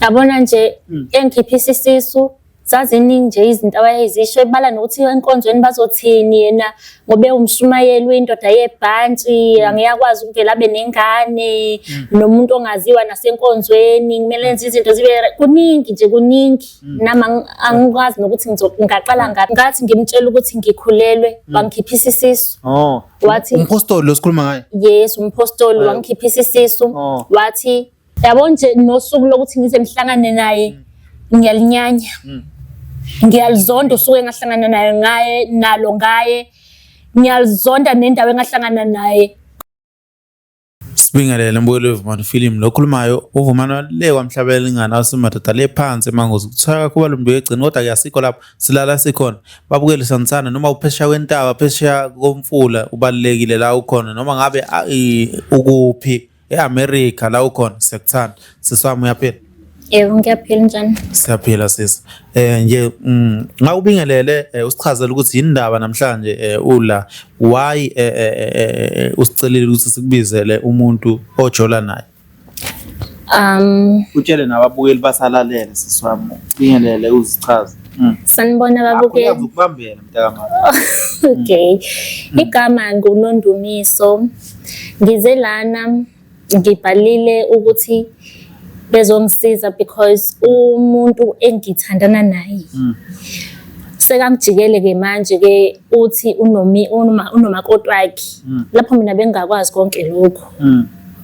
Yabona nje engikhiphisa isisu zaziningi nje izinto abayizisho ebala nokuthi enkonzweni bazothini yena ngobe umshumayeli windoda yebhantshi angiyakwazi ukuvela abe nengane nomuntu ongaziwa nasenkonzweni kumele enze izinto zibe kuningi nje kuningi nama angikwazi nokuthi ngaqala ngapi ngathi ngimtshela ukuthi ngikhulelwe bangikhiphisa isisu wathi umpostoli losikhuluma ngaye yes umpostoli wangikhiphisa isisu wathi yabo nje nosuku lokuthi ngize ngihlangane naye ngiyalinyanya ngiyalizonda usuke ngahlangana naye ngaye ngiyalizonda nendawo engahlangana naye. Sibingelele mbukelo weVumani film lo khulumayo uVumani le kwamhlabela ingane asimadoda lephansi emangozi kuthaka kuba lo mntu egcina kodwa kuyasikho lapho silala sikhona babukele santsana noma uphesha kwentaba phesha komfula ubalekile la ukhona noma ngabe ukuphi eAmerica la ukhona sekuthanda siswami uyaphila. Yebo ngiyaphila njani? Siyaphila sisi. Nje ngakubingelele usichazela ukuthi indaba namhlanje ula why usicelile ukuthi sikubizele umuntu ojola naye. Utshele nababukeli basalalele siswami. Bingelele uzichaze. Sanibona babukeli. Ukubambela mntakamama. Okay. Igama nguNondumiso. Ngize lana ngibhalile ukuthi bezongisiza because umuntu engithandana naye sekangijikele ke manje ke uthi unomakoti wakhe lapho mina bengakwazi konke lokho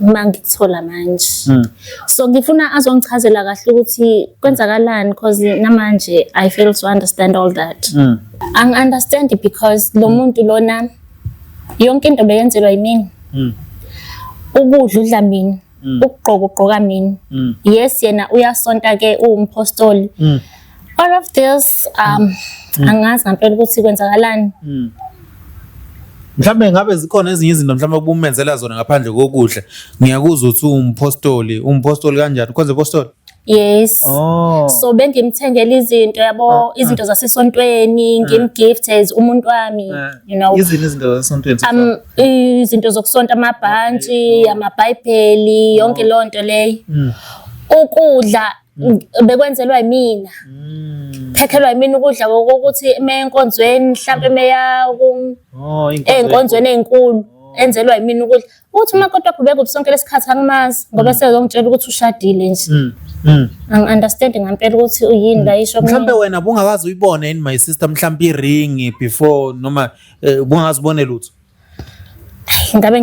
mangikuthola manje so ngifuna azongichazela kahle ukuthi kwenzakalani because namanje I fail to understand all that ang understand because lo muntu lona yonke into beyenzelwa yimina ukudla udla mina ukugqoka mina yes yena uyasonta ke umpostoli all of this angazi ngempela ukuthi kwenzakalani mhlambe ngabe zikhona ezinye izinto mhlambe ubumenzela zona ngaphandle kokudla ngiyakuzwa ukuthi umpostoli kanjani ukwenza impostoli yes so bengimthengela izinto yabo izinto zasesontweni ngimgift as umuntu wami you know izinto zasesontweni izinto zokusonta amabhantshi amabhayibheli yonke lonto leyo ukudla bekwenzelwa yimina phekhelwa yimina ukudla kokuthi emenkonzweni mhlawumbe meya enkonzweni ezinkulu enzelwa yimina ukudla uthi umakoti wakho beka ubusonke lesikhathi angimazi ngoba sezongitshela ukuthi ushadile nje angi-understand ngempela ukuthi uyini la isho mhlambe wena bungakazi uyibone yini my sister mhlambe iring before noma bungazibone lutho ngabe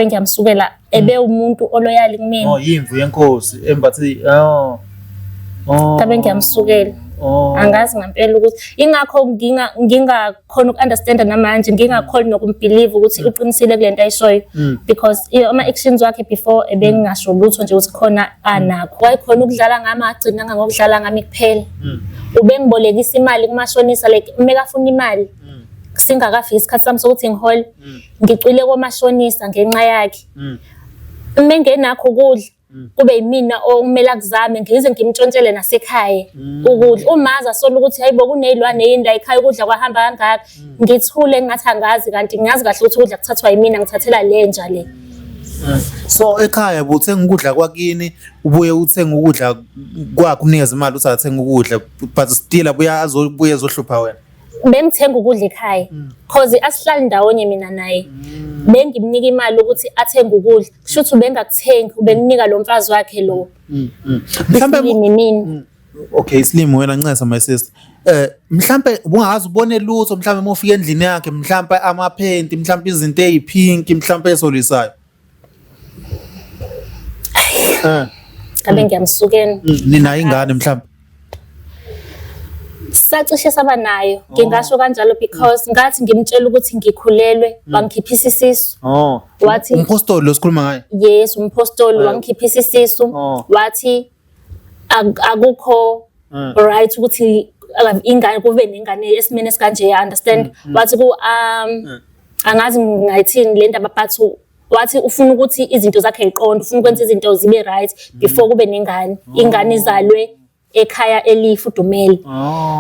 ngiyamsukela ebe umuntu oloyali kumina yimvu yenkosi embathi ngabe ngiyamsukela angazi ngempela ukuthi ingakho ngingakhona ukunderstand namanje ngingakhona nokumbelieve ukuthi uqinisile kulento ayishoyo because ama actions wakhe before ebengasho lutho nje ukuthi khona anakho wayikhona ukudlala ngami agcina ngokudlala ngami kuphela ubengibolekisa imali kumashonisa like mekafuna imali singakafiki isikhathi sami sokuthi ngihole ngicwile komashonisa ngenxa yakhe mengenakho ukudla kube yimina okumele akuzame ngize ngimtshontshele nasekhaya ukudla umaza sola ukuthi hayibo kunezilwane yini la ekhaya ukudla kwahamba kangaka ngithule ngathi angazi kanti ngiyazi kahle ukuthi ukudla kuthathwa yimina ngithathela lenja le so ekhaya buthenga ukudla kwakini ubuye uthenga ukudla kwakho umnikeza imali usathenga ukudla but still abuye ezohlupha wena bengithenga ukudla ekhaya cause asihlali ndawonye mina naye bengimnika imali ukuthi athenga ukudla kusho ukuthi ubengakuthengi ubenginika lo mfazi wakhe lo mhlambe mina okay Slim wena ncesa my sister mhlambe bungazi ubone lutho mhlambe mofika endlini yakhe mhlambe amaphenti mhlambe izinto ezipink mhlambe esolisayo ngabe ngiyamsukela nina ingane mhlambe sacishe saba nayo ngingasho kanjalo because ngathi ngimtshela ukuthi ngikhulelwe bangikhiphisa isisu wathi umpostoli losikhuluma ngaye yes umpostoli wangikhiphisa isisu wathi akukho right ukuthi ingane kube nengane esimene esikanje ya understand wathi angazi ngayithini le ndaba but wathi ufuna ukuthi izinto zakhe ziqonde ufuna ukwenza izinto zibe right before kube nengane ingane izalwe ekhaya elifudumele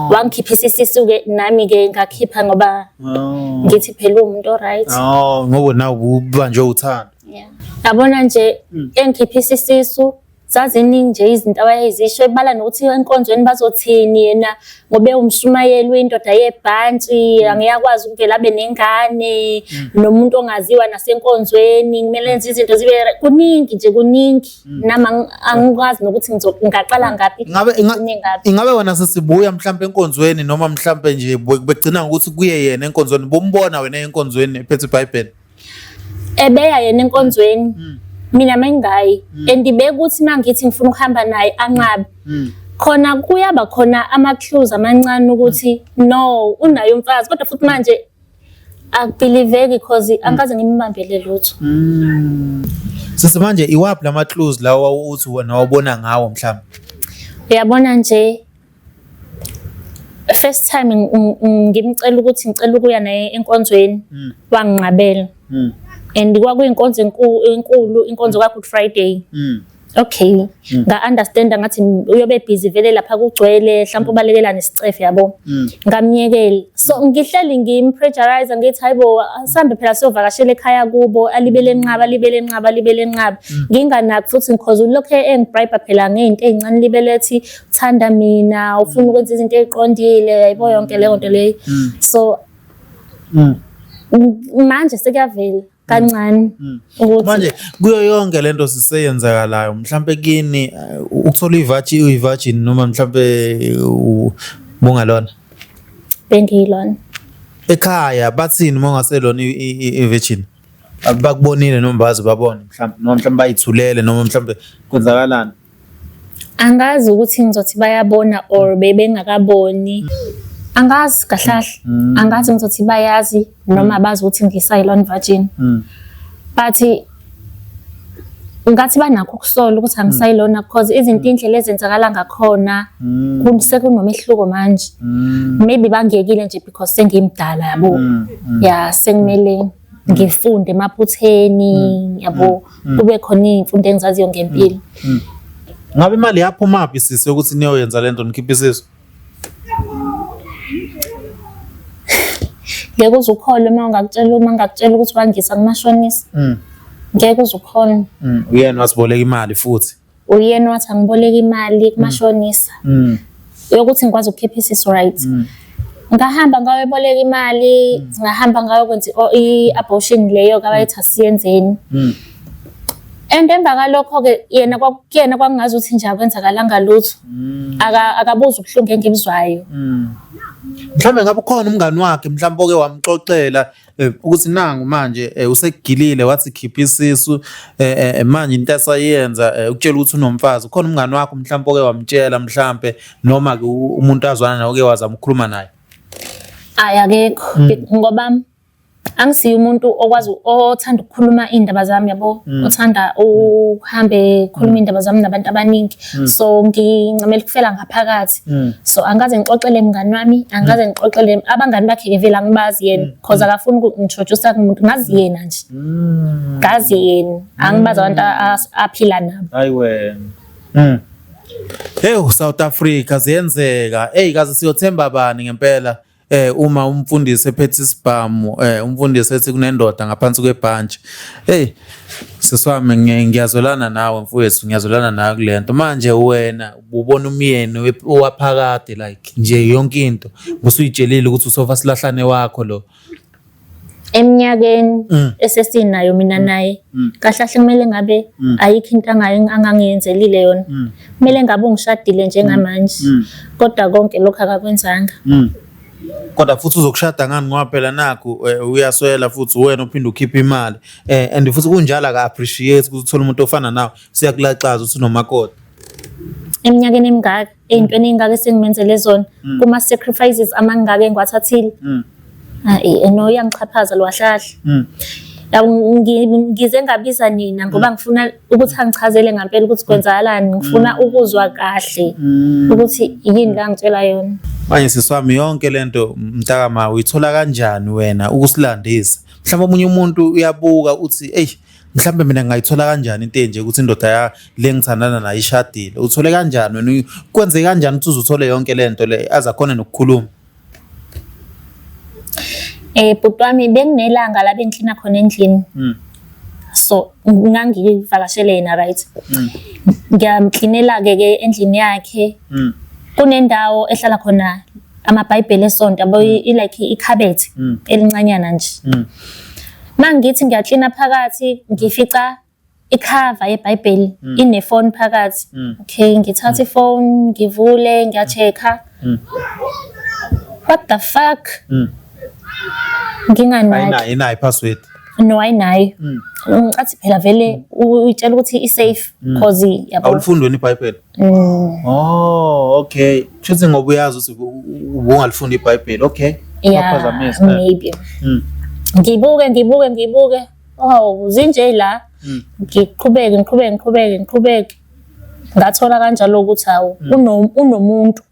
wangikhiphisa isisu ke nami ke ngakhipha ngoba ngithi phela umuntu alright ngoba nawe uba nje uthanda yabona nje engikhiphisa isisu zaziningi nje izinto abayizisho ebala nokuthi enkonzweni bazothini yena ngobe umshumayeli wendoda yebhantshi angiyakwazi ukuvela abe nengane nomuntu ongaziwa nasenkonzweni kumele enze izinto zibe kuningi nje kuningi nama angikwazi nokuthi ngaqala ngaphi ingabe wena sesibuya mhlawumbe enkonzweni noma mhlawumbe nje begcina ngokuthi kuye yena enkonzweni bombona wena enkonzweni ephethe iBhayibheli ebeya yena enkonzweni mina mengayi andibeka ukuthi mangithi ngifuna ukuhamba naye anqabe khona kuyaba khona ama-clues amancane ukuthi no unayo umfazi kodwa futhi manje akubeliveki because angikaze ngimbambele lutho. Manje iwaphi lama-clues lawa uthi wena wabona ngawo mhlawumbe? Uyabona nje first time ngimcela ukuthi ngicela ukuya naye enkonzweni wanginqabela and kwakuyinkonzo enkulu inkonzo ka-Good Friday. Okay nga-understanda ngathi uyobe busy vele lapha kugcwele mhlawumbe ubalekela nesicefe yabo ngamyekela so ngihleli ngimpressurize ngithi hayibo asambe phela siyovakashela ekhaya kubo alibele enqaba nginganaki futhi ngikhoze ulokhu engibribe phela ngey'nto ey'ncane libele ethi uthanda mina ufuna ukwenza izinto ey'qondile yayibo yonke leyo nto leyo so manje sekuyavela kancane manje kuyo yonke lento siseyenzakalayo mhlambe kini ukuthola i-virgin noma mhlambe bungalona bengilona ekhaya bathini mongaselona i-virgin abakubonile noma bazi babone mhlambe noma mhlambe bayithulele noma mhlambe kwenzakalani angazi ukuthi ngizothi bayabona or bebengakaboni angazi kahlahle angazi ngizothi bayazi noma bazi ukuthi ngisayilona virgin but ngathi banakho ukusola ukuthi angisayilona because izinto indlela ezenzakala ngakhona sekunomehluko manje maybe bangiyekile nje because sengimdala yabo ya sengimele ngifunde emaphutheni yabo kube khona iy'mfundo engizaziyo ngempilo. Ngabe imali yapho maphi sisi ukuthi niyoyenza lento nikhiphe isizo? Ngeke uzukholwe uma ngakutshela ukuthi wangisa kumashonisa ngeke uzukholwe uyena wasiboleka imali futhi uyena wathi angiboleka imali kumashonisa yokuthi ngikwazi ukukhipha isiso right ngahamba ngayoboleka imali ngahamba ngayokwenza i-abortion leyo kabayithi asiyenzeni and emva kalokho-ke yena kwakungazi ukuthi nje akwenzakalanga lutho akabuza ubuhlungu engibuzwayo. Mhlambe ngabe ukhona umngani wakhe mhlawumbe oke wamxoxela ukuthi nangu manje usegilile wathi khipha isisu manje into asayenza ukutshela ukuthi unomfazi ukhona umngani wakho mhlawumbe oke wamtshela mhlawumbe noma ke umuntu azwana naye oke wazama ukukhuluma naye? Akekho ngoba angisiyo umuntu othanda ukukhuluma indaba zami yabo othanda uhambe khuluma indaba zami nabantu abaningi so ngincamela ukufela ngaphakathi so angaze ngixoxele mngani wami angaze ngixoxele abangani bakhe ke vele angibazi yena because akafuni ukungiintroduce kumuntu ngazi yena nje ngazi yena angibazi abantu aphila nabo. Hayi wena South Africa ziyenzeka kaze siyothemba bani ngempela uma umfundisi ephethe isibhamu umfundisi ethi kunendoda ngaphansi kwebhantshi seswami ngiyazwelana nawe mfowethu ngiyazwelana nawe kulento manje wena ubona umyeni owaphakade like nje yonke into busuyitshelile ukuthi usofa silahlane wakho lo eminyakeni esesinayo mina naye kahlahle kumele ngabe ayikho into angangiyenzelile yona kumele ngabe ungishadile njengamanje kodwa konke lokho akakwenzanga kodwa futhi uzokushada ngani ngoba phela nakho uyaswela futhi wena uphinde ukhipha imali and futhi kunjalo aka-appreciate ukuthi uthola umuntu ofana nawe siyakulaxaza ukuthi unomakoti eminyakeni emingaka ey'ntweni ey'ngaka esengimenzele zona kuma-sacrifices amangaka engiwathathile no uyangichaphaza lwahlahla ngize ngabiza nina ngoba ngifuna ukuthi angichazele ngempela ukuthi kwenzakalani ngifuna ukuzwa kahle ukuthi yini la ngitshela yona. Manje siswami yonke lento mntakama uyithola kanjani wena ukusilandisa mhlawumbe omunye umuntu uyabuka uthi mhlawumbe mina ngayithola kanjani into enje ukuthi indoda le ngithandana nayo ishadile uthole kanjani wena kwenze kanjani ukuthi uzothole yonke lento le azakhona nokukhuluma? Bhuti wami benginelanga la bengihlina khona endlini so ngangivakashele yena right. Ngiyamklinela-ke endlini yakhe. Kunendawo ehlala khona amabhayibheli esonto yabo like ikhabethe elincanyana nje. Mangithi ngiyaklina phakathi ngifica ikhava yebhayibheli inefoni phakathi. Okay, ngithatha ifone ngivule ngiyachecka. What the fuck? Nginganayo. Ayinayo password. No, ayinayo. Ngathi phela vele uyitshela ukuthi i-safe cause yabo. Awulifundwe iBhayibheli? Oh, okay. Futhi ngoba uyazi ukuthi ubungalifunda iBhayibheli. Okay. Yeah, maybe. Ngibuke. Oh, zinje la. Ngiqhubeke. Ngathola kanjalo ukuthi hawo unomuntu.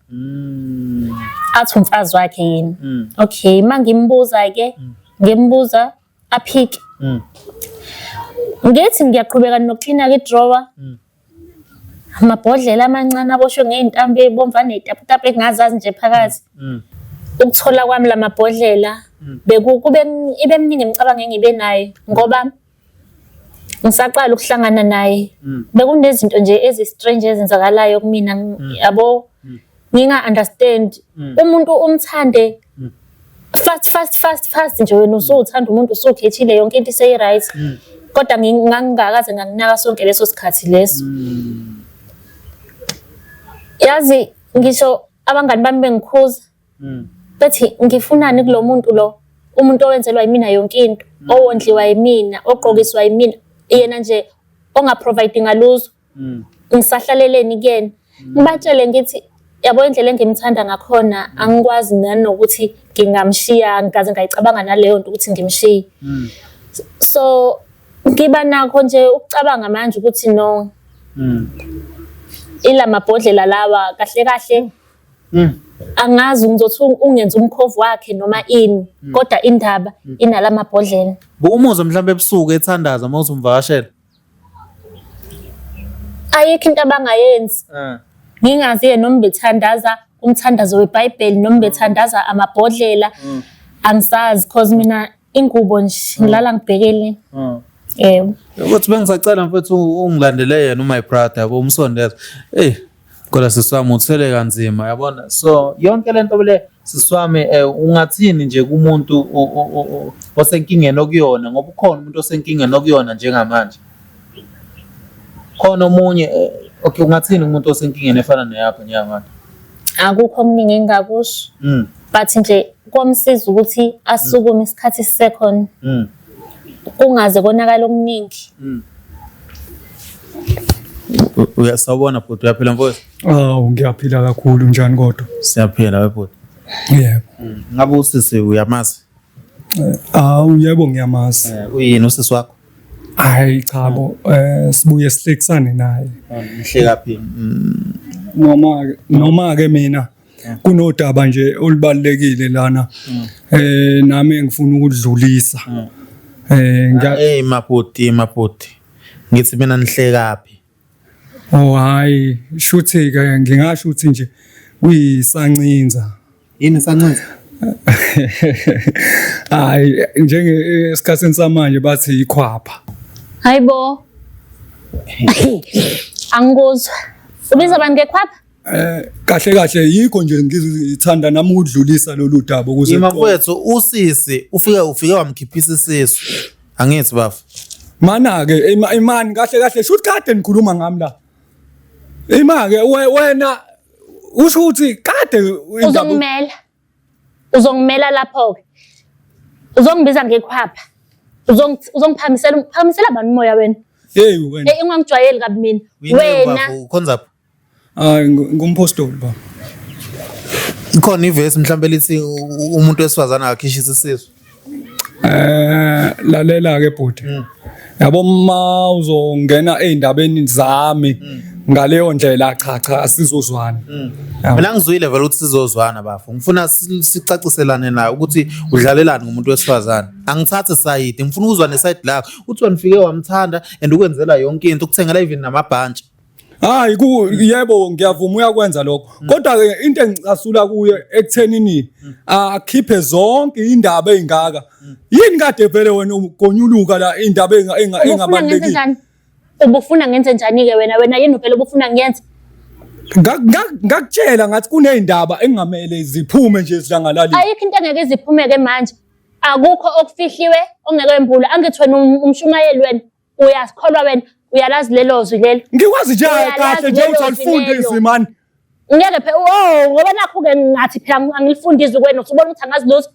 Athi umfazi wakhe yini. Okay, mangimbuza aphike. Ngithi ngiyaqhubeka nokuklina ke drawer. Amabhodlela amancane aboshwe ngeintambo ezibomvana nezitaputapa engazazi nje phakathi. Ukuthola kwami lamabhodlela kube ibe mningi imicabango engibe nayo ngoba ngisaqala ukuhlangana naye. Bekunezinto nje ezi-strange ezenzakalayo kumina yabo. Nginga understand umuntu umthande fast nje wena usuthanda umuntu usukhethile yonke into isey right. Kodwa ngingakaze nganginaka sonke leso sikhathi leso. Yazi ngisho abangani bami bengikhuza bethi ngifunani kulo muntu lo, umuntu owenzelwa yimina yonke into, owondliwa yimina, ogqokiswa yimina, yena nje ongaproviding aluzo. Ngisahlaleleni kuyena. Ngibatshele ngithi yabo indlela engimthanda ngakhona angikwazi nanokuthi ngingamshiya ngikaze ngayicabanga naleyo nto ukuthi ngimshiye. So ngiba nakho nje ukucabanga manje ukuthi no. Ila mabhodlela lawa kahle angazi ngizothi ungenza umkhovu wakhe noma ini kodwa indaba inala mabhodlela. Umuzwa mhlawumbe ebusuku ethandaza mawuthi umvakashela. Ayikho into abangayenzi. Ngingazi yena noma bethandaza umthandazo weBhayibheli noma bethandaza amabhodlela. Angisazi cause mina ingubo nje ngilala ngibhekele. Yebo. Ukuthi bengisacela mfethu ungilandele yena my brother yabo umsondeza. Kodwa siswami uthele kanzima yabona. So yonke lento le siswami ungathini nje kumuntu osenkingeni okuyona ngoba ukhona umuntu osenkingeni okuyona njengamanje. Khona omunye okay ungathini umuntu osenkingeni efana neyakho njengamanje. Akukho omningi engakusho. But nje komsiza ukuthi asukume isikhathi second. Kungaze konakala okuningi. Uyasabona bhuti uyaphila mfowethu? Ngiyaphila kakhulu njani kodwa? Siyaphila webhuti. Yebo. Ngabe usisi uyamazi? Yebo ngiyamazi. Uyini usisi wakho? Hayi cha bo, sibuye sihlekisane naye. Nihleka phi? Noma ke mina kunodaba nje olubalekile lana. Nami ngifuna ukudlulisa. Mabhuti. Ngithi mina nihleka phi? Hayi, shuthi ke ngingasho ukuthi nje uyisancinza. Yini sancinza? Hayi, njenge esikhatheni samanje bathi ikhwapha. Hayibo. Angikuzwa. Ubiza abantu ngekhwapha? Kahle yikho nje ngizithanda nami ukudlulisa lolu daba ukuze mfowethu usisi ufike wamkhiphisa isisu. Angithi bafu. Mana ke imani kahle shuthi kade nikhuluma ngami la. Imake wena usho ukuthi kade uzongimela lapho ke. Uzongibiza ngekhwapha. Uzongiphamisela abantu umoya wena. Hey wena. Ingangijwayeli kabi mina. Wena ukhonza phi? Ngumpostoli ba. Ikhona ivesi mhlawumbe lithi umuntu wesifazana akakhishisa isisu. Lalela ke bhuti. Yabo ma uzongena eindabeni zami ngaleyo ndlela cha sizozwana. Mina ngizwile vele ukuthi sizozwana bafu. Ngifuna sicaciselane naye ukuthi udlalelani ngomuntu wesifazana. Angithathe side, ngifuna uzwa neside lakho. Uthi wanifike wamthanda and ukwenzela yonke into ukuthengela even namabhantshi. Hayi yebo ngiyavuma uyakwenza lokho. Kodwa ke into engicasula kuye ekuthenini akhiphe zonke indaba ezingaka. Yini kade vele wena ugonyuluka la indaba engabalekile. Ubufuna ngenze njani ke wena yini phela ubufuna ngiyenze? Ngakutshela ngathi kunezindaba engamele ziphume nje sidlangalalile. Ayikho into engeke ziphumeke manje. Akukho okufihliwe ongeke wembula. Angithi wena umshumayeli wena uyasikholwa wena uyalazi lelo zwi lelo. Ngikwazi nje kahle nje uthi alifundisi man. Ngeke phela ngoba nakho ke ngathi phela angilifundisi kwena usubona ukuthi angazi lutho.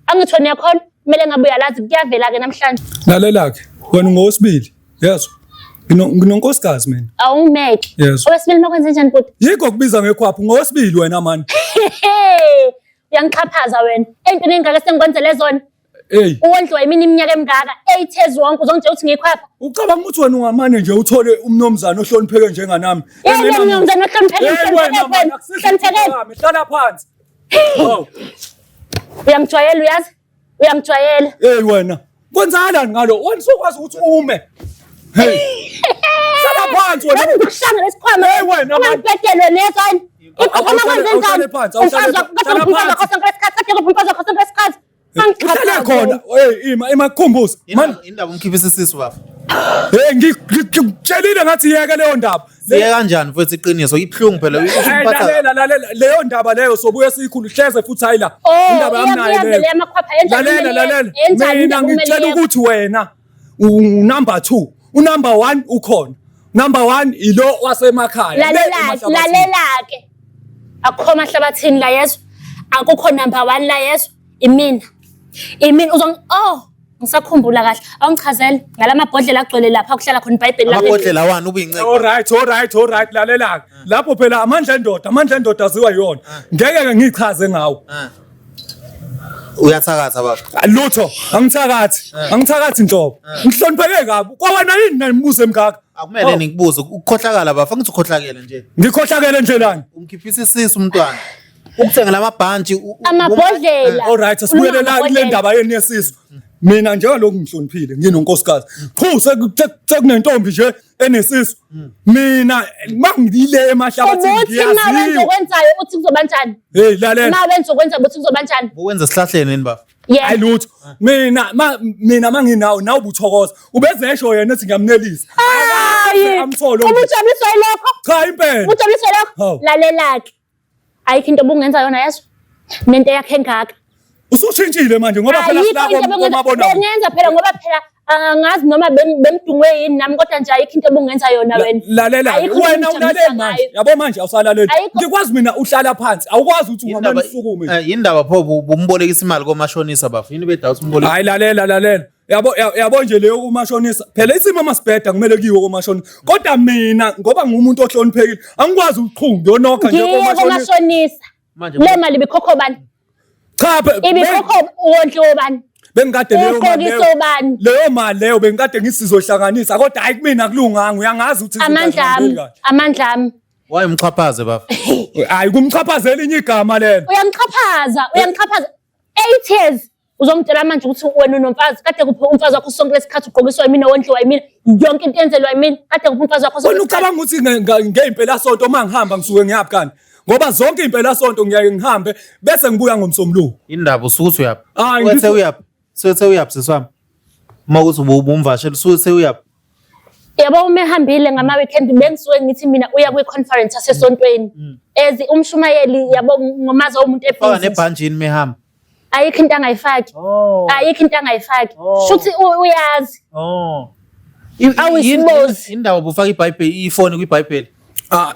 Angithi wena yakhona kumele ngabe uyalazi kuyavela ke namhlanje. Lalela ke wena ngosibili. Yezwa. Nginonkosikazi mina. Awumeke. Owesibili makwenze njani kodwa? Yiko kubiza ngekhwaphu ngosibili wena man. Uyangichaphaza wena. Entweni engaka sengikwenzele zona. Uwondliwa yimini iminyaka emingaka 8 years wonke uzongitshela ukuthi ngiyikhwapha. Ucabanga ukuthi wena ungamane nje uthole umnomzana ohlonipheke njenganami. Yena umnomzana ohlonipheke hlonipheke. Hlala phansi. Uyangijwayela uyazi? Uyangijwayela. Wena. Kwenzakalani ngalo? Wena sokwazi ukuthi ume. Hey. Hlala phansi wena. Ngikushanga lesikhwama. Wena. Ungibhedelwe nezani. Ikhona kwenze njani? Uhlala khona. Emakhumbuza. Indaba umkhiphisa isisu baba. Ngikutshelile ngathi yeke leyo ndaba. Siye kanjani mfethu iqiniso ibhlungu phela lalela leyo ndaba leyo sobuye siyikhulu hleze futhi hayila indaba yamnayo leyo. Lalela. Mina ngitshela ukuthi wena number 2 unumber 1 ukhona. Number 1 ilo wasemakhaya. Lalela ke. Akukho mahlabathini la yeso. Akukho number 1 la yeso. Imina ngisakhumbula kahle. Awungichazele ngalamabhodlela agcwele lapha kuhlala khona iBhayibheli la. Amabhodlela wani ubinceke. All right lalela. Lapho phela amandla endoda aziwa yona. Ngeke ke ngichaze ngawo. Uyathakatha baba. Lutho, angithakathi nhlobo. Ngihlonipheke kabi. Kwawena yini nanibuze emgaka? Akumele nikubuze ukukhohlakala bafa ngithi ukhohlakele nje. Ngikhohlakele nje lani? Umkhiphisa isisu umntwana. Ukuthengela amabhantshi amabhodlela. All right, asibuyele la kule ndaba yeni yesizo. Mina njengaloku ngihloniphile nginonkosikazi. Phu sekunentombi nje enesisu. Mina mangidile emahlabathini ngiyazi. Uthi mawenza okwenzayo uthi kuzoba njani? Hey lalela. Mawenza okwenza uthi kuzoba njani? Uwenza sihlahleni yini baba? Hayi lutho. Mina manginawo nawe ubuthokoza. Ubezesho yena ethi ngiyamnelisa. Amtholo. Ubujabuliswa lokho? Cha impela. Ubujabuliswa lokho? Lalela ke. Ayikho into obungenza yona yazo. Nento yakhe engaka. Usushintshile manje ngoba phela silapho komabona. Bengenza phela ngoba phela angazi noma bemdungwe yini nami kodwa nje ayikho into obungenza yona wena. Lalela wena ulalela manje. Yabo manje awusalaleli. Ngikwazi mina uhlala phansi. Awukwazi ukuthi ungamane usukume. Yindaba pho bumbolekisa imali komashonisa bafu. Yini bedawuthi umbolekisa? Hayi lalela. Yabo nje leyo kumashonisa. Phela isimo masibheda kumele kiwo komashonisa. Kodwa mina ngoba ngumuntu ohloniphekile angikwazi ukuchunga yonokha nje komashonisa. Manje le mali bikhokho bani? Cha ibikhokho uwondliwe bani? Bengikade leyo mali leyo bengikade ngisizohlanganisa kodwa hayi kumina kulunganga uyangazi ukuthi amandla ami wayemchaphaze bafu. Hayi kumchaphazela inye igama lelo. Uyamchaphaza 8 years. Uzongitshela manje ukuthi wena unomfazi kade kuphi umfazi wakho sonke lesikhathi ugqokiswa yimina wondliwa yimina yonke into yenzelwa yimina kade kuphi umfazi wakho sonke. Wena ucabanga ukuthi ngeimpela sonto mangihamba ngisuke ngiyaphi kanti ngoba zonke impela sonto ngiyaye ngihambe bese ngibuya ngomsombuluko. Indaba usukuthi uyaphi? Wethe uyaphi? Swethe uyaphi siswami? Uma ukuthi ubumvashela usukuthi uyaphi? Yabo uma ehambile ngama weekend bengisuke ngithi mina uya kwi conference yasesontweni. Ezi umshumayeli yabo ngomaza umuntu efika ebhizi. Nebhanjini mehamba. Ayikho into angayifaki. Ayikho into angayifaki. Shuthi uyazi. Awusibozi. Indaba bufaka iBhayibheli ifoni kwiBhayibheli.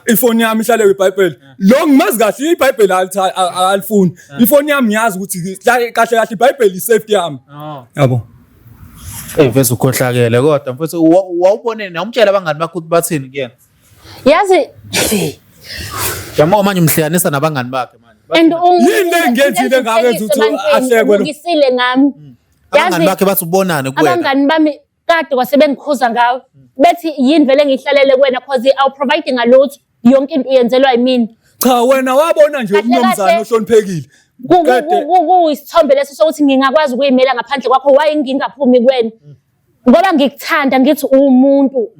Ifoni yami ihlale kwiBhayibheli. Lo ngimazi kahle iBhayibheli alifuni. Ifoni yami ngiyazi ukuthi kahle iBhayibheli isafety yami. Yabo. Mfethu ukhohlakele kodwa mfethu wawubone nawumtshela abangani bakho ukuthi bathini kuyena. Yazi yamo manje umhlanganisa nabangani bakhe manje. And yini engenzile ngabenza ukuthi ahlekwe lo. Ngisile ngami. Abangani bakhe bathi ubonane kuwena. Abangani bami kade kwasebengikhuza ngawo. Bethi yini vele ngihlalele kuwena because I'll provide ngalutho yonke into uyenzelwa yimini. Cha wena wabona nje umnomzana ohloniphekile. Kuyisithombe leso sokuthi ngingakwazi ukuyimela ngaphandle kwakho why ngingaphumi kuwena. ngoba ngikuthanda ngithi umuntu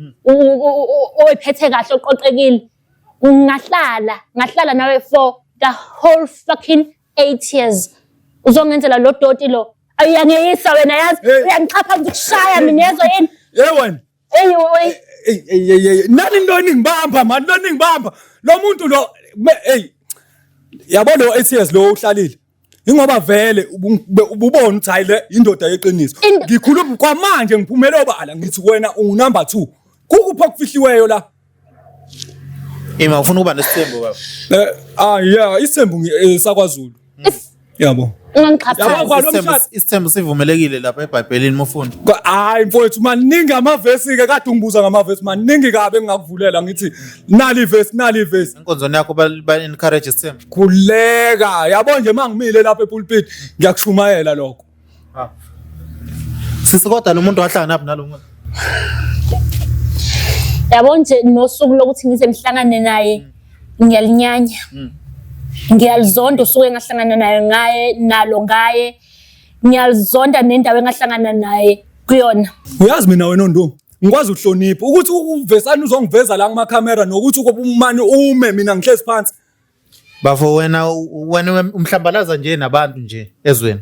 oyiphethe kahle oqoqekile ngahlala nawe for the whole fucking 8 years uzongenzela lo doti lo ayangiyisa wena yazi uyangichapha ngikushaya mina yezo yini wena nani ntoni ngibamba mani ntoni ngibamba lo muntu lo yabo lo 8 years lo uhlalile ingoba vele ububona ukuthi hayi le indoda yeqiniso ngikhuluma kwamanje ngiphumele obala ngithi wena unumber 2 kukupha kufihliweyo la Ima ufuna ukuba nesithembu baba yeah isithembu sakwaZulu yabo isithembu sivumelekile lapha eBhayibhelini mufuna hayi mfowethu maningi amavesi ke kade ungibuza ngamavesi maningi kabe engakuvulela ngithi nali verse enkonzweni yakho ba encourage isithembu khuleka yabo nje mangimile lapha epulpit ngiyakushumayela lokho sisikodwa lo muntu wahlangana naphi nalomuntu yabo nje nosuku lokuthi ngize ngihlangane naye ngiyalinyanya ngiyalizonda usuke ngahlangana naye ngaye ngiyalizonda nendawo engahlangana naye kuyona uyazi mina wena Ntombi ngikwazi ukuhlonipha ukuthi uvesana uzongiveza la kuma camera nokuthi umani ume mina ngihlezi phansi bafo wena umhlambalaza nje nabantu nje ezweni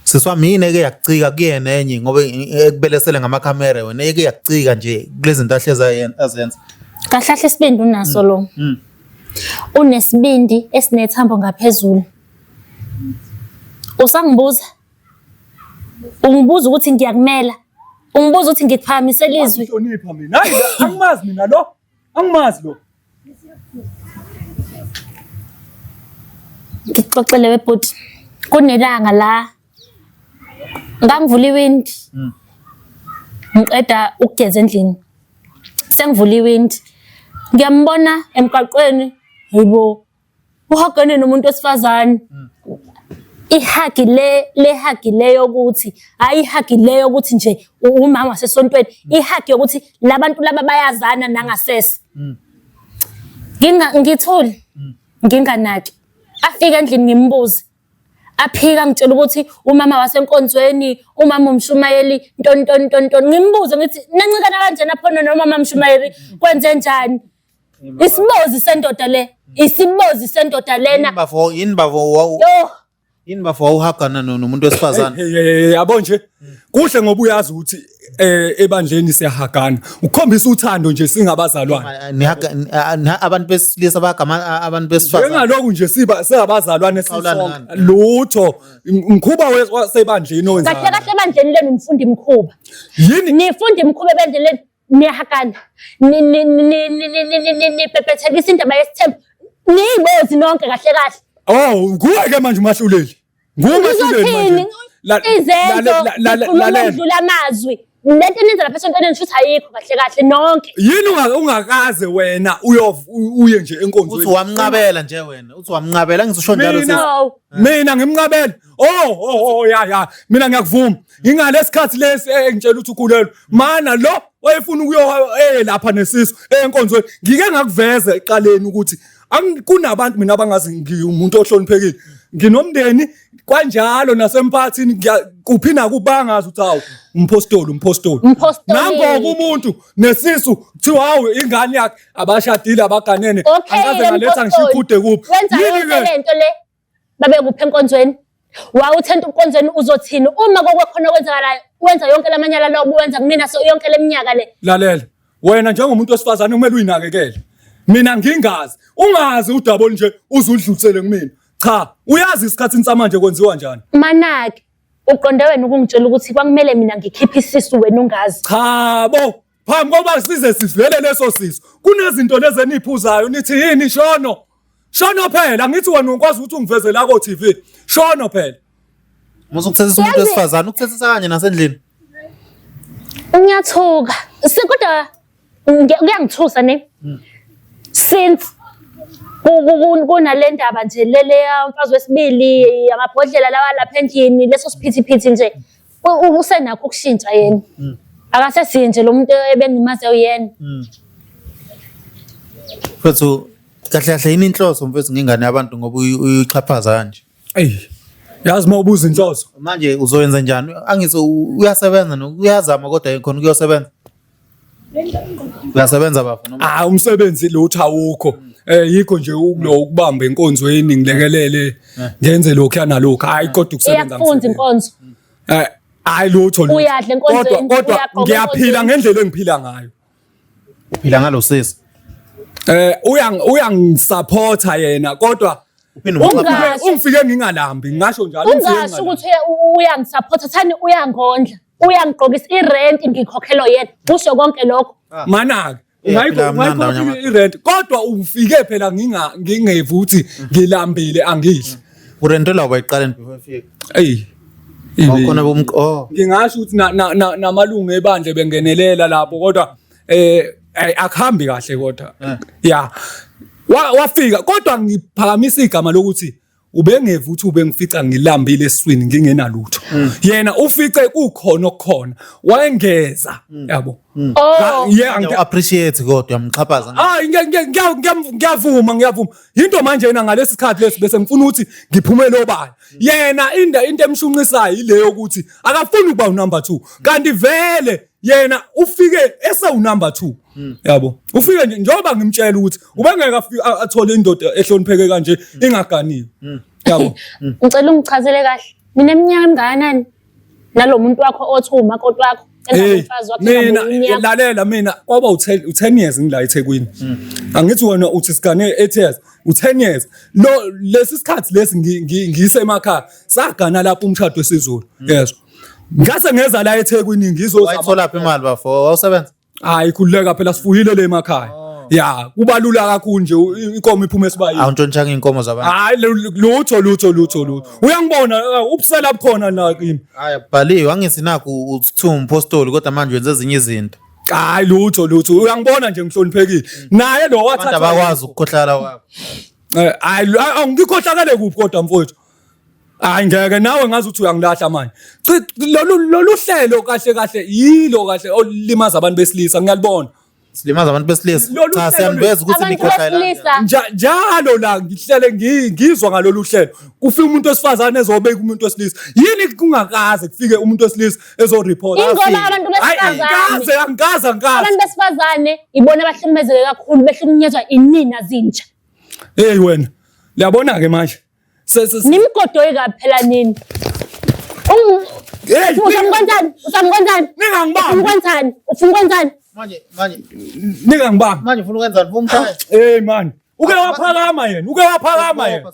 siswami yini eke yakucika kuyena enye ngoba ekubelesele ngama camera wena eke yakucika nje kulezi zinto ahleza azenza kahle isibindi unaso lo unesibindi esinethambo ngaphezulu usangibuza ungibuza ukuthi ngiyakumela ungibuza ukuthi ngikuphakamise ilizwi uhlonipha mina hayi angimazi mina lo angimazi lo ngixoxele webhuti kunelanga la ngangivula iwindi ngiqeda ukugeza endlini sengivula iwindi ngiyambona emgaqweni yibo uhagane nomuntu wesifazane ihagi leyo ukuthi hayi ihagi leyo ukuthi nje umama wasesontweni ihagi yokuthi labantu laba bayazana nangasese ngithule nginganaki afika endlini ngimbuze aphika ngitshela ukuthi umama wasenkonzweni umama umshumayeli ntonto ngimbuze ngithi nancikana kanjena phona nomama umshumayeli kwenze njani isibozi sendoda lena yini bafo uhagana nomuntu wesifazane yabo nje kuhle ngoba uyazi ukuthi ebandleni siyahagana ukukhombisa uthando nje singabazalwane abantu besilisa bagama abantu besifazane ngalokhu nje singabazalwane sisonke lutho mkhuba wasebandleni owenza kahle ebandleni lenu umfundi mkhuba yini nifunda imkhuba ebandleni lenu niyahakana ni pepethekisa indaba yesithembu niyibozi nonke kahle kuwe-ke manje umahluleli ngumahluleli izenzo ukudlula amazwi lento eninza lapha esontweni ngisho ukuthi ayikho kahle nonke yini ungakaze wena uye nje enkonzweni uthi wamnqabela nje wena uthi wamnqabela ngizisho njalo mina ngimnqabela ya mina ngiyakuvuma ngingalesikhathi lesi engitshela ukuthi ukhulelwe mana lo wayefuna ukuyo lapha nesisu enkonzweni ngike ngakuveza eqaleni ukuthi kunabantu mina abangazi ngiumuntu ohloniphekile nginomndeni kanjalo nasemphakathini kuphina kubangazi ukuthi hawu umpostoli nangoku umuntu nesisu kuthiwa hawu ingane yakhe abashadile abaganene angaze ngaletha ngishikhude kuphi yini lento le babe kuphe enkonzweni wawuthenta ukonzweni uzothini uma kokwekhona kwenzakalayo wenza yonke lamanyala lo wenza kumina yonke leminyaka le lalela wena njengomuntu wesifazane kumele uyinakekele mina ngingazi ungazi udaboni nje uzudlulisele kumina cha uyazi isikhathi insamanje kwenziwa njani manaki uqonde wena ukungitshela ukuthi kwakumele mina ngikhiphe isisu wena ungazi cha bo phambi koba size sivele leso sisu kunezinto lezi eniphuzayo nithi yini shono phela ngithi wena ukwazi ukuthi ungiveze la ko TV shono phela muzokuthetha umuntu wesifazane ukuthetha kanye nasendlini ngiyathuka kodwa kuyangithusa ne since kunale ndaba nje lele mfazi wesibili amabhodlela lawa lapha endlini leso siphithiphithi nje usenakho ukushintsha yena akasesiye nje lo muntu ebengimaze uyena mfethu kahle yini inhloso mfethu ngingane abantu ngoba uyixhaphaza kanje Yazi mawubuza inhloso. Manje uzoyenza njani? Angithi uyasebenza nokuyazama kodwa khona kuyosebenza. Uyasebenza bafo noma? Umsebenzi lutho awukho. Yikho nje ukulo ukubamba enkonzweni ngilekelele ngenze lokho yana lokho. Hayi kodwa ukusebenza. Iyafunda inkonzo. Hayi lutho. Uyadla enkonzweni. Kodwa ngiyaphila ngendlela engiphila ngayo. Uphila ngalo sisi. Uyangisupporta yena kodwa ungifike ngingalambi ngisho njalo ungasho ukuthi uyangisupporta thani uyangondla uyangigqokisa irent ngikhokhelo yena kusho konke lokho mana ngayikho irent kodwa ufike phela ngingevuthi ngilambile angidli urentela wayiqala before ufike khona ngingasho ukuthi namalungu ebandle bengenelela lapho kodwa akuhambi kahle kodwa wafika kodwa ngiphakamisa igama lokuthi ubengevuthi ubengifica ngilambile eswini ngingenalutho yena ufice kukhona okukhona wayengeza yabo appreciate kodwa yamxhaphaza ngiyavuma into manje yena ngalesi sikhathi lesi bese ngifuna ukuthi ngiphumele obala yena into emshunqisayo ile ukuthi akafuni ukuba unumber 2 kanti vele yena ufike number 2 yabo ufike nje njengoba ngimtshela ukuthi ubengeke athole indoda ehlonipheke kanje ingaganiwe yabo ngicela ungichazele kahle mina eminyaka emngakanani nalomuntu wakho othi umakoti wakho engumfazi wakhe lalela mina kwaba u10 years ngila eThekwini angithi wena uthi sigane 8 years u10 years lesi sikhathi lesi ngisemakhaya sagana lapho umshado wesizulu yezwa ngase ngeza la eThekwini ngizozama wayithola lapha imali bafo wawusebenza hayi khululeka phela sifuyile le emakhaya kubalula kakhulu nje inkomo iphuma esibayini awuntshontsha inkomo zabantu hayi lutho uyangibona ubusela bukhona la kimi hayi bhaliwe angisinakho ukuthuma umpostoli kodwa manje wenza ezinye izinto hayi lutho uyangibona nje ngihloniphekile naye lo wathatha abakwazi ukukhohlala kwakho hayi angikhohlakale kuphi kodwa mfowethu hayi ngeke nawe ngazi ukuthi uyangilahla manje lolu hlelo kahle yilo kahle olimaza abantu besilisa ngiyalibona silimaza abantu besilisa cha siyambeza ukuthi nikhohlala njalo la ngihlele ngizwa ngalolu hlelo kufika umuntu wesifazane ezobeka umuntu wesilisa yini kungakaze kufike umuntu wesilisa ezoreport ingoba abantu besifazane angikaze abantu besifazane ibona abahlukumezeke kakhulu behlukunyezwa inina zintsha wena uyabona ke manje nimgodoyi kaphela nini usamkwenzani ningangibambi ufuna ukwenzani manje ningangibambi manje ufuna ukwenzani ufuna man uke waphakama yena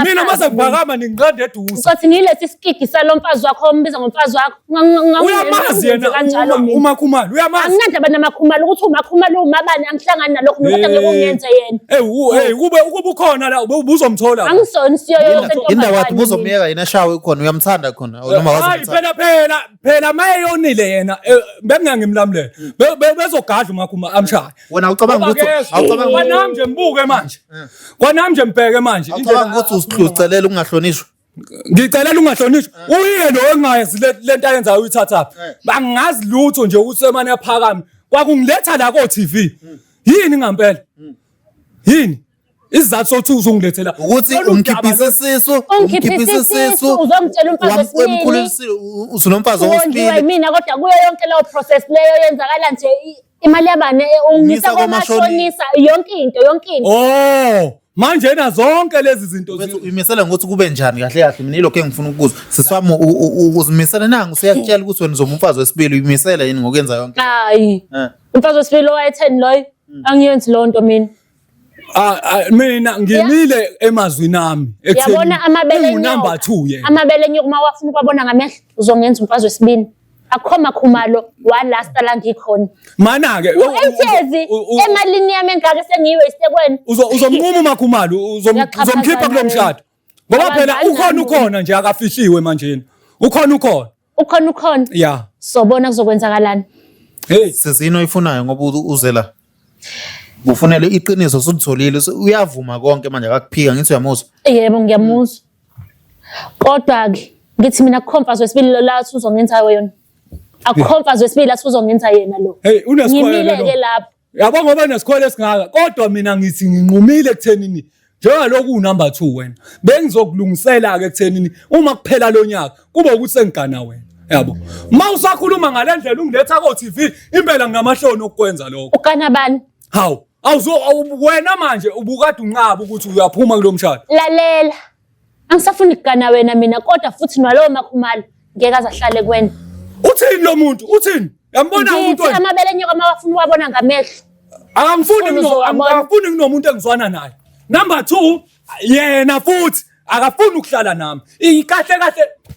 mina mase ngiphakama ningiqanda eduze uthi ngilethe isikigi salomfazi wakho ombiza ngomfazi wakho uyamazi yena umakhumalo uyamazi anginade abantu amakhumalo ukuthi umakhumalo umabani angihlangani nalokho kodwa ngeke ungenze yena kube ukhona la ubuzomthola angisoni siyo yonke indawo wathi ubuzomyeka yena shawe khona uyamthanda khona noma wazomthanda phela mayeyonile yena bengingangimlamulela bezogadla umakhumalo amshaya wena ucabanga ukuthi kwanami nje mbuke manje kwanami nje mbheke manje ucabanga ukuthi usihlucelela ungahlonishwa ngicelela ungahlonishwa uyiye lo engayazi lento ayenzayo uyithathaphi bangazi lutho nje ukuthi semane yaphakama kwakungiletha la ko TV yini ngempela yini isizathu sokuthi uzongilethela ukuthi umkhiphisa sisu uzomtshela umfazi wesibili usunomfazi wesibili mina kodwa kuyo yonke leyo process leyo yenzakala nje imali yabane ungisa komashonisa yonke into manje yena zonke lezi zinto uyimisela ngokuthi kube njani kahle mina ilokho engifuna ukubuza siswami uzimisela nangu siyakutshela ukuthi wena uzomfazi wesibili uyimisela yini ngokwenza yonke hayi umfazi wesibili owaye10 loyo angiyenzi lonto mina ngimile emazwini ami yabona amabele number 2 yena amabele nyokuma wafuna kwabona ngamehlo uzongenza umfazi wesibili akho makhumalo walasta la ngikhona mana ke uthezi emalini yami engaka sengiyiwe isitekweni uzomnquma makhumalo uzomkhipha kulomshado ngoba phela ukhona nje akafihliwe manje ukhona yeah sobona kuzokwenzakalani sesino oyifunayo ngoba uze la ufunele iqiniso sokutholile uyavuma konke manje akakuphika ngithi uyamuzwa yebo ngiyamuzwa kodwa ke ngithi mina kukhomfazi wesibili la uzongenza yona akukhomfazi wesibili athi uzongenza yena lo unesikhwele ngimile ke lapho yabo ngoba nesikhwele esingaka kodwa mina ngithi nginqumile ekuthenini njengaloku unumber 2 wena bengizokulungisela ke ekuthenini uma kuphela lo nyaka kube ukuthi sengigana wena yabo mawusakhuluma ngalendlela ungiletha ko TV impela nginamahloni okwenza lokho Ugana bani? hawu wena manje ubukade unqaba ukuthi uyaphuma kulomshado Lalela. Angisafuni ukugana wena mina kodwa futhi nalowo makhumalo ngeke azahlale kwena. uthini lo muntu uthini yambona umuntu Ngithi amabele nyoka mawafuna wabona ngamehlo. Akafuni kunomuntu engizwana naye. Number 2 yena futhi akafuni ukuhlala nami. Kahle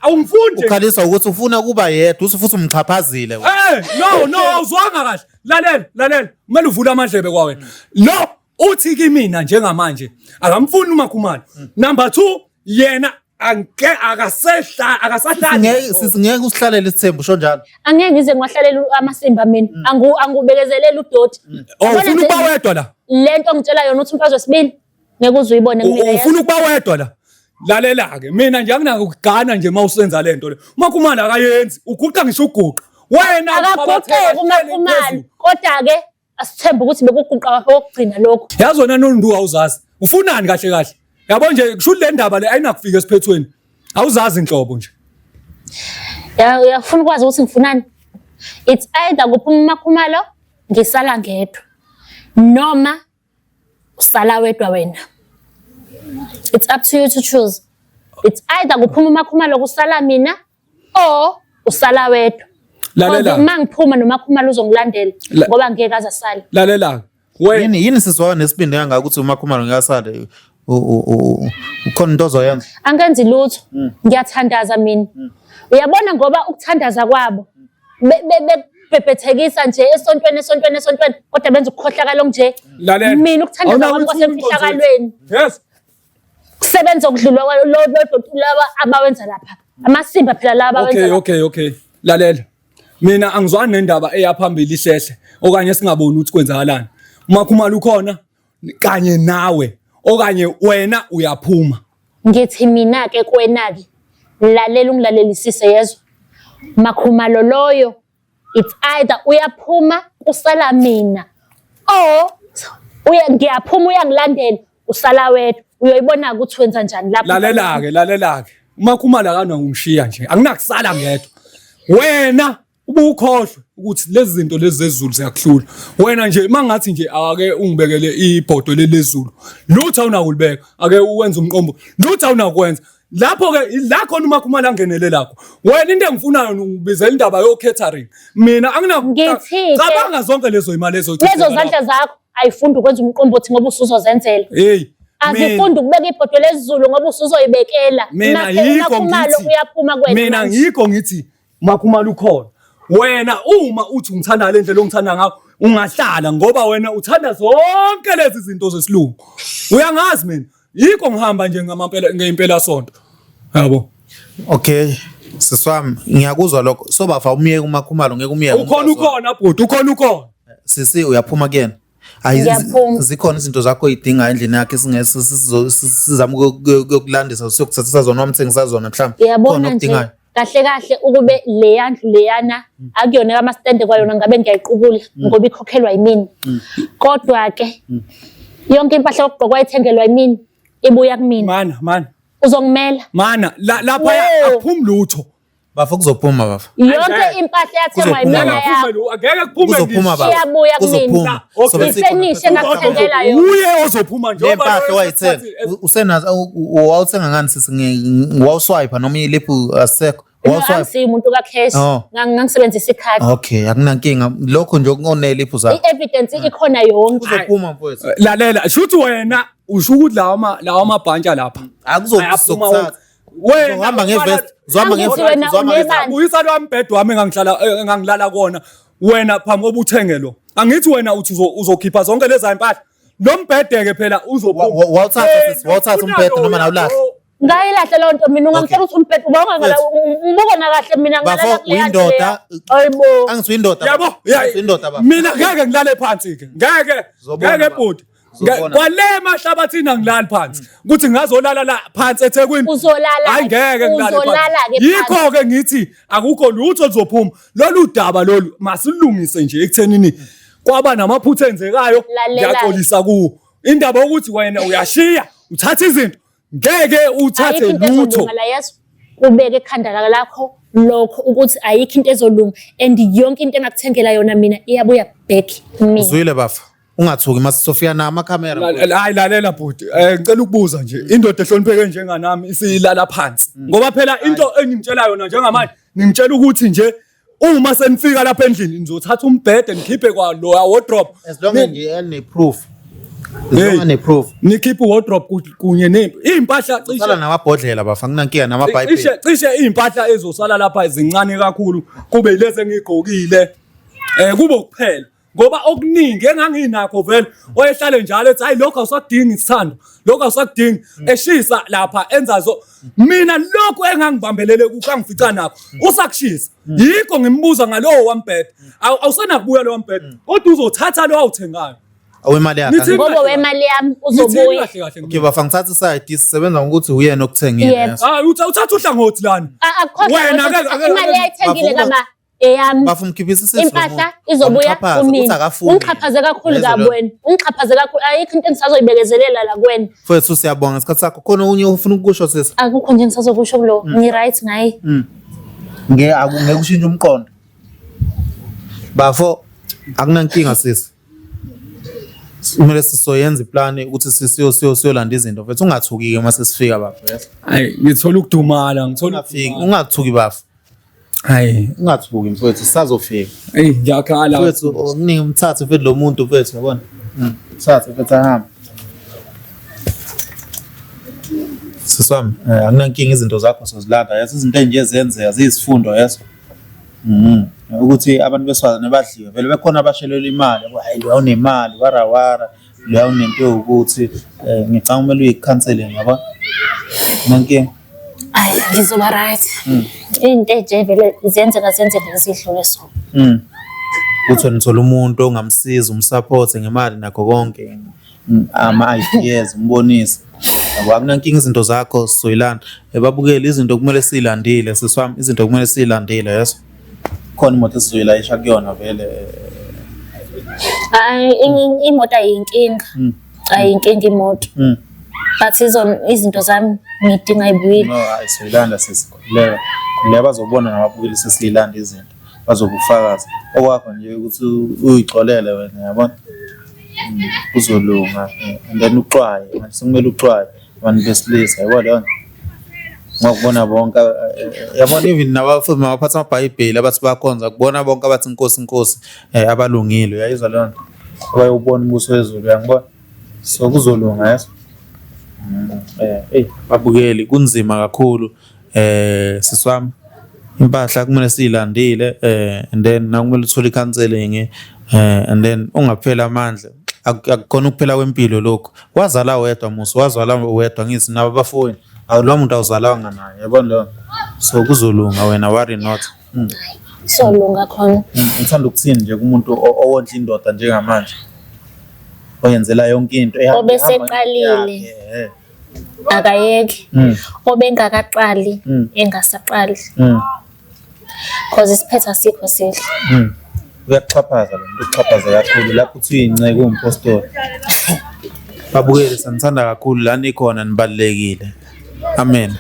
awungifuni nje. Ukhalisa ukuthi ufuna kuba yedwa futhi umchaphazile wena. No awuzwanga kahle. Lalela. Kumele uvule amandlebe kwa wena. No uthi kimi njengamanje akamfuni uMakhumalo. Number 2 yena akasahlali. Singeke usihlalele isithembu sho njalo. Angeke ngize ngiwahlalela amasimba mina. Angubekezeleli udoti. Ufuna ukuba wedwa la? Lento ngitshela yona uthi umfazi wesibili ngeke uzuyibone kumina. Ufuna ukuba wedwa la? Lalela ke mina nje anginako ukugana nje mawusenza lento le. UMakhumalo akayenzi, uguqa ngisho uguqa. Wena akaguqe uMakhumalo kodwa ke asithembe ukuthi bekuguqa wakho okugcina lokho. Yazona nondu awuzazi. Ufunani kahle? Yabo nje kusho le ndaba le ayinakufika esiphethweni. Awuzazi inhlobo nje. Uyafuna ukwazi ukuthi ngifunani? It's either kuphuma uMakhumalo ngisala ngedwa noma usala wedwa wena. It's up to you to choose. It's either kuphuma uMakhumalo kusala mina or usala wedwa. Lalela. Uma ngiphuma noMakhumalo uzongilandela ngoba ngeke azasala. Lalela. Yini sizwa nesibindi kangaka ukuthi uMakhumalo ngiyasale ukhona into ozoyenza? Angenzi lutho. Ngiyathandaza mina. Uyabona ngoba ukuthandaza kwabo bebhebhethekisa nje esontweni kodwa benza ukukhohlakala nje. Mina ukuthandaza kwami kwasemfihlakalweni. Yes. Kusebenza ukudlulwa lo laba abawenza lapha. Amasimba phela laba abawenza. Okay. Lalela. Mina angizwani nendaba eyaphambili ihlehle okanye singaboni ukuthi kwenzakalani. uMakhumalo ukhona kanye nawe okanye wena uyaphuma. Ngithi mina ke kwena ke lalela ungilalelisise yezwa. Makhumalo loyo it's either uyaphuma usala mina or ngiyaphuma uyangilandela usala wedwa uyoyibona ukuthi wenza njani lapha. Lalela ke uMakhumalo akana ngumshiya nje anginakusala ngedwa. Wena ubukhohlwe ukuthi lezi zinto lezi zezulu ziyakuhlula. Wena nje mangathi nje ake ungibekele ibhodo lelezulu. Lutho awunakulibeka ake uwenze umqombo. Lutho awunakwenza. Lapho ke la khona uMakhumalo angenele lakho. Wena into engifunayo ngibizela indaba yo catering. Mina cabanga zonke lezo imali lezo zandla zakho ayifunda ukwenza umqombothi ngoba usuzozenzela. Azifundi ukubeka ibhodo lezulu ngoba usuzoyibekela. Makhumalo uyaphuma kwena. Mina ngikho ngithi Makhumalo ukhona. Wena uma uthi ngithanda le ndlela ongithanda ngayo ungahlala ngoba wena uthanda zonke lezi zinto zesilungu. Uyangazi mina yikho ngihamba nje ngempela sonto. Yabo. Okay. Siswami ngiyakuzwa lokho. Sobafa umiyeke uMakhumalo ngeke umiyeke. Ukhona bhuti ukhona. Sisi uyaphuma kuyena. Zikhona izinto zakho idinga endlini yakhe sizama ukulandisa siyokuthathisa zona umthengisa zona mhlawumbe. Khona okudingayo. Kahle ukube le yandlu leyana akuyona ama stand kwayona ngabe ngiyayiqubula ngoba ikhokhelwa yimini. Kodwa ke yonke impahla yokugqoka ayithengelwa yimini ibuya kumina. Mana. Uzongimela. Mana lapha akuphumi lutho. Bafa kuzophuma bafa. Yonke impahla yathengwa yimina yakho. Angeke kuphume kuzophuma bafa. Iyabuya kumina. Isenishe ngakuthengela yona. Uye ozophuma nje impahla wayithenga. Usenazo wawuthenga ngani sisi ngiwaswipe noma iliphu asekho. Wawuswipe umuntu kacash ngangisebenzisa ikhadi. Okay, akunankinga. Lokho nje okuneliphu zakho. I-evidence ikhona yonke. Uzophuma mfowethu. Lalela, shuthi wena usho ukuthi lawa amabhantshi lapha. Akuzokuthatha. Wena uhamba ngevest, uyisa lo mbhedo wami engangilala kona. Wena phambi koba uthenge lo. Angithi wena uthi uzokhipha zonke lezi impahla. Lo mbhedeke phela uzophuma. Wawuthatha umbhedo noma nawulahla. Ngayilahle lo nto mina ungamtshela ukuthi umbhedo ubona kahle mina ngilala uyindoda. Hayibo. Angithi uyindoda. Yabo. Uyindoda baba. Mina ngeke ngilale phansi ke. Ngeke bhuti. Kwale mahlabathini angilali phansi ukuthi ngazolala la phansi eThekwini uzolala hayi ngeke ngilale phansi yikho ke ngithi akukho lutho lizophuma lolu daba lolu masilungise nje ekuthenini kwaba namaphutha enzekayo ngiyaxolisa kuwo indaba ukuthi wena uyashiya uthatha izinto ngeke uthathe lutho. Ubeke ekhanda lakho lokho ukuthi ayikho into ezolunga and yonke into engakuthengela yona mina iyabuya back mina. Uzwile bafa ungathuki Sofia na amakhamera. Hayi lalela bhuti, ngicela ukubuza nje indoda ehlonipheke njenganami isilala phansi ngoba phela into engimtshela yona njengamanje ngimtshela ukuthi nje uma senifika lapha endlini nizothatha umbhede nikhiphe kwa lo wardrobe as long as ngi proof. Proof. Nikhiphe wardrobe kunye nempi. Impahla cishe sala namabhodlela bafa nginankinga namabhayibheli. Cishe impahla ezosala lapha zincane kakhulu kube yilezi engigqokile. Kube ukuphela. Ngoba okuningi enganginakho vele wayehlale njalo ethi hayi lokho awusadingi isithando lokho awusakudingi eshisa lapha enzazo mina lokho engangibambelele kukangifica nakho usakushisa yikho ngimbuza ngalowo wambhede awusena kubuya lo wambhede kodwa uzothatha lo awuthengayo awemali yakhe ngoba wemali yami uzobuya. Okay bafa ngithatha iside sisebenza ngokuthi uyena okuthengile. Uthatha uhlangothi lana wena imali ayithengile kama eyami bafa umkhiphisa isizwe impahla izobuya kumina. Ungixhaphaze kakhulu kabwena ungixhaphaze kakhulu ayikho into engisazoyibekezelela la kuwena mfowethu siyabonga isikhathi sakho khona unye ufuna ukusho sisi. Akukho nje ngisazokusho kulo ngi right ngayi ngeke ushintshe umqondo bafo akunankinga sisi. Kumele sisoyenza iplan ukuthi siyolanda izinto mfethu ungathuki-ke uma sesifika bafo. Hayi ngithola ukudumala ngithola ungathuki bafo. Hayi ungathuki mfethu sisazofika. Ngiyakhala mfethu okuningi umthathe mfethu lo muntu mfethu yabona. Mthathe mfethu ahamba. Siswami akunankinga izinto zakho sozilanda yazi izinto enje ezenzeka ziyisifundo yazi. Ukuthi abantu besifazane badliwe vele bekhona abashelelwa imali hayi lo unemali warawara lo unento ukuthi ngicanga kumele uyikhansele yabo nanke. Hayi ngizoba right into nje vele zenzeka ngezidlule so uthi nithola umuntu ongamsiza umsupport ngemali nakho konke ama ideas umbonise yabo akunankinga izinto zakho sizoyilanda babukele izinto kumele silandile siswami izinto kumele silandile yazi khona imoto esizoyilayisha kuyona vele. Imoto ayinkinga ayinkinga imoto but izinto zami ngidinga ibuyile. No ayisiyilanda sisikhuleka le bazobona nababukeli sesiyilanda izinto bazokufakaza okwakho nje ukuthi uyixolele wena yabona uzolunga and then uxwaye manje sekumele uxwaye abantu besilisa yabo leyo ngakubona bonke yabona even nabafuna mabaphatha amabhayibheli abathi bakhonza kubona bonke abathi inkosi abalungile uyayizwa leyo nto abayobona umbuso wezulu uyangibona so kuzolunga yazi. Babukeli kunzima kakhulu siswami impahla kumele siyilandile and then nakumele uthole counseling and then ungaphela amandla akukhona ukuphela kwempilo lokho wazala wedwa musu wazala wedwa ngisi nabo bafowini awulo muntu awuzalanga naye yabona lo so kuzolunga wena worry not. So lunga khona ngithanda ukuthini nje kumuntu owondla indoda njengamanje oyenzela yonke into obeseqalile akayeki obengakaqali engasaqali because isiphetho asikho sihle. Uyaxhaphaza lo muntu uxhaphaza kakhulu lapho uthi uyinceke umpostoli. Babukeli sanithanda kakhulu la nikhona nibalekile. Amen.